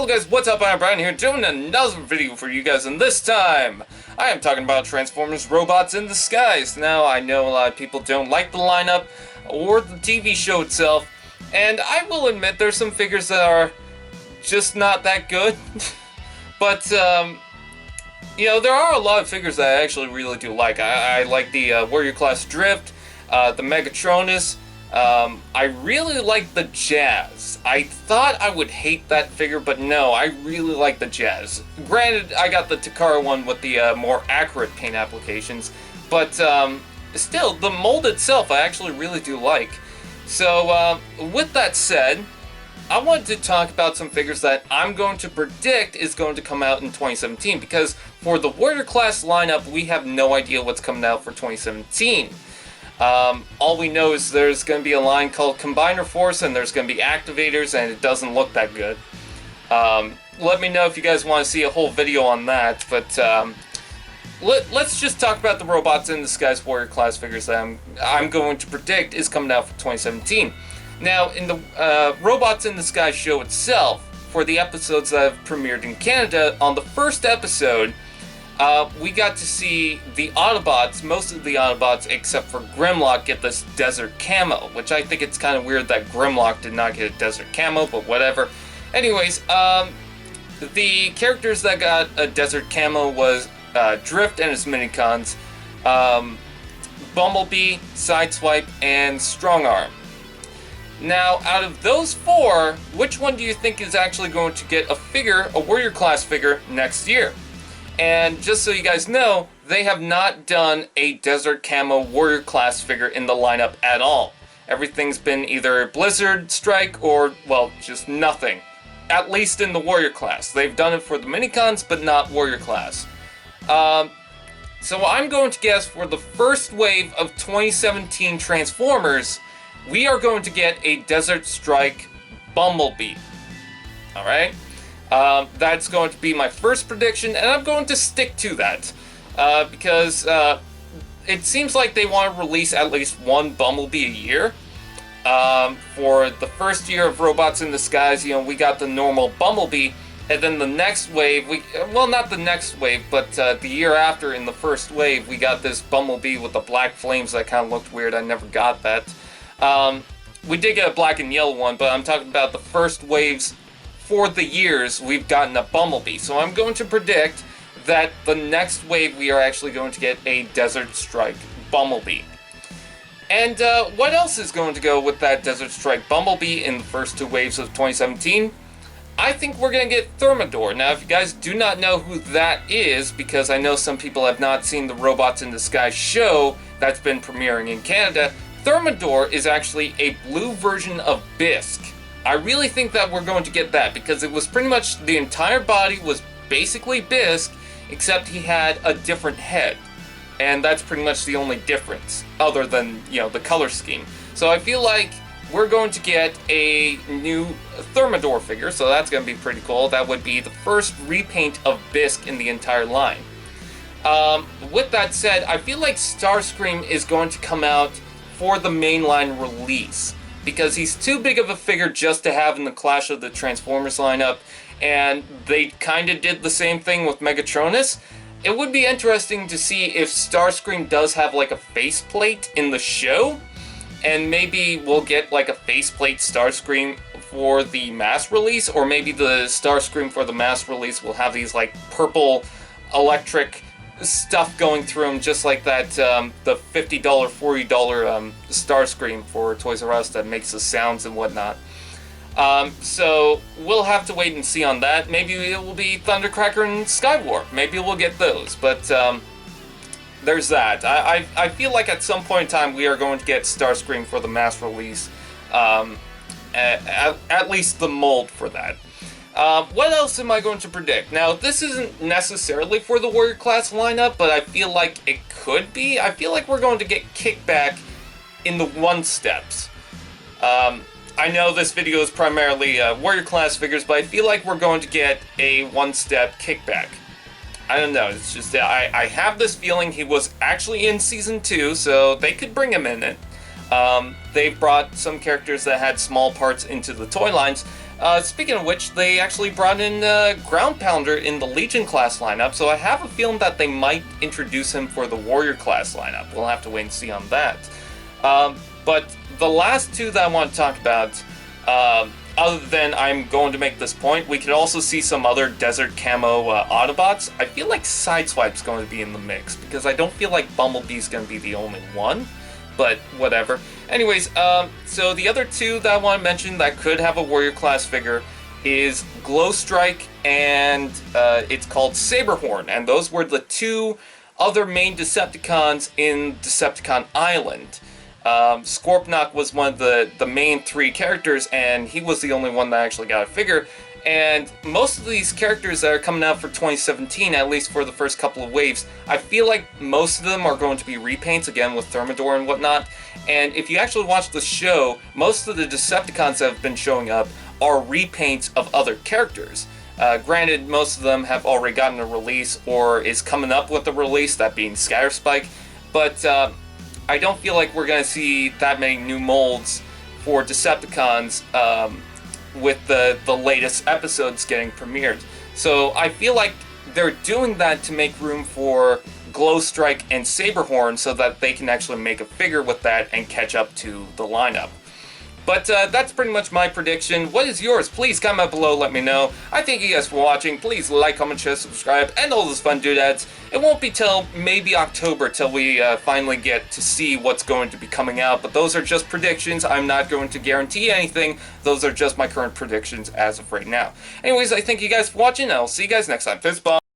Hello guys, what's up? I'm Brian here doing another video for you guys, and this time I am talking about Transformers Robots in Disguise. Now, I know a lot of people don't like the lineup or the TV show itself, and I will admit there's some figures that are just not that good. But, you know, there are a lot of figures that I actually really do like. I like the Warrior Class Drift, the Megatronus. I really like the Jazz. I thought I would hate that figure, but no, I really like the Jazz. Granted, I got the Takara one with the more accurate paint applications, but still, the mold itself I actually really do like. So, with that said, I wanted to talk about some figures that I'm going to predict is going to come out in 2017, because for the Warrior Class lineup, we have no idea what's coming out for 2017. All we know is there's going to be a line called Combiner Force, and there's going to be Activators, and it doesn't look that good. Let me know if you guys want to see a whole video on that, but let's just talk about the Robots in Disguise Warrior Class figures that I'm going to predict is coming out for 2017. Now, in the Robots in Disguise show itself, for the episodes that have premiered in Canada, on the first episode, we got to see the Autobots, most of the Autobots except for Grimlock, get this desert camo, which I think it's kind of weird that Grimlock did not get a desert camo, but whatever. Anyways, the characters that got a desert camo was Drift and his Minicons, Bumblebee, Sideswipe, and Strongarm. Now, out of those four, which one do you think is actually going to get a figure, a Warrior Class figure, next year? And just so you guys know, they have not done a Desert Camo Warrior Class figure in the lineup at all. Everything's been either Blizzard Strike or, well, just nothing. At least in the Warrior Class. They've done it for the Minicons, but not Warrior Class. So I'm going to guess for the first wave of 2017 Transformers, we are going to get a Desert Strike Bumblebee. Alright? That's going to be my first prediction, and I'm going to stick to that. Because it seems like they want to release at least one Bumblebee a year. For the first year of Robots in Disguise, you know, we got the normal Bumblebee, and then the next wave, well, not the next wave, but the year after in the first wave, we got this Bumblebee with the black flames that kind of looked weird. I never got that. We did get a black and yellow one, but I'm talking about the first waves for the years we've gotten a Bumblebee. So I'm going to predict that the next wave we are actually going to get a Desert Strike Bumblebee. And what else is going to go with that Desert Strike Bumblebee in the first two waves of 2017? I think we're going to get Thermidor. Now, if you guys do not know who that is, because I know some people have not seen the Robots in Disguise show that's been premiering in Canada, Thermidor is actually a blue version of Bisque. I really think that we're going to get that, because it was pretty much the entire body was basically Bisque, except he had a different head. And that's pretty much the only difference, other than, you know, the color scheme. So I feel like we're going to get a new Thermidor figure, so that's going to be pretty cool. That would be the first repaint of Bisque in the entire line. With that said, I feel like Starscream is going to come out for the mainline release, because he's too big of a figure just to have in the Clash of the Transformers lineup, and they kind of did the same thing with Megatronus. It would be interesting to see if Starscream does have like a faceplate in the show, and maybe we'll get like a faceplate Starscream for the mass release, or maybe the Starscream for the mass release will have these like purple electric stuff going through him, just like that the $50, $40 Starscream for Toys R Us that makes the sounds and whatnot. So we'll have to wait and see on that. Maybe it will be Thundercracker and Skywarp. Maybe we'll get those, but there's that. I feel like at some point in time we are going to get Starscream for the mass release, at least the mold for that. What else am I going to predict? Now, this isn't necessarily for the Warrior Class lineup, but I feel like it could be. I feel like we're going to get Kickback in the one-steps. I know this video is primarily Warrior Class figures, but I feel like we're going to get a one-step Kickback. I don't know, it's just I have this feeling he was actually in Season 2, so they could bring him in it. They've brought some characters that had small parts into the toy lines, Speaking of which, they actually brought in Ground Pounder in the Legion class lineup, so I have a feeling that they might introduce him for the Warrior class lineup. We'll have to wait and see on that. But the last two that I want to talk about, other than I'm going to make this point, we could also see some other Desert Camo Autobots. I feel like Sideswipe's going to be in the mix, because I don't feel like Bumblebee's going to be the only one. But whatever. Anyways, so the other two that I want to mention that could have a Warrior class figure is Glowstrike and it's called Saberhorn. And those were the two other main Decepticons in Decepticon Island. Scorponok was one of the main three characters, and he was the only one that actually got a figure. And most of these characters that are coming out for 2017, at least for the first couple of waves, I feel like most of them are going to be repaints, again with Thermidor and whatnot. And if you actually watch the show, most of the Decepticons that have been showing up are repaints of other characters. Granted, most of them have already gotten a release or is coming up with a release, that being Scatterspike. But I don't feel like we're going to see that many new molds for Decepticons with the latest episodes getting premiered. So I feel like they're doing that to make room for Glowstrike and Saberhorn so that they can actually make a figure with that and catch up to the lineup. But that's pretty much my prediction. What is yours? Please comment below, let me know. I thank you guys for watching. Please like, comment, share, subscribe, and all those fun doodads. It won't be till maybe October till we finally get to see what's going to be coming out, but those are just predictions. I'm not going to guarantee anything. Those are just my current predictions as of right now. Anyways, I thank you guys for watching, and I'll see you guys next time. Fist bump.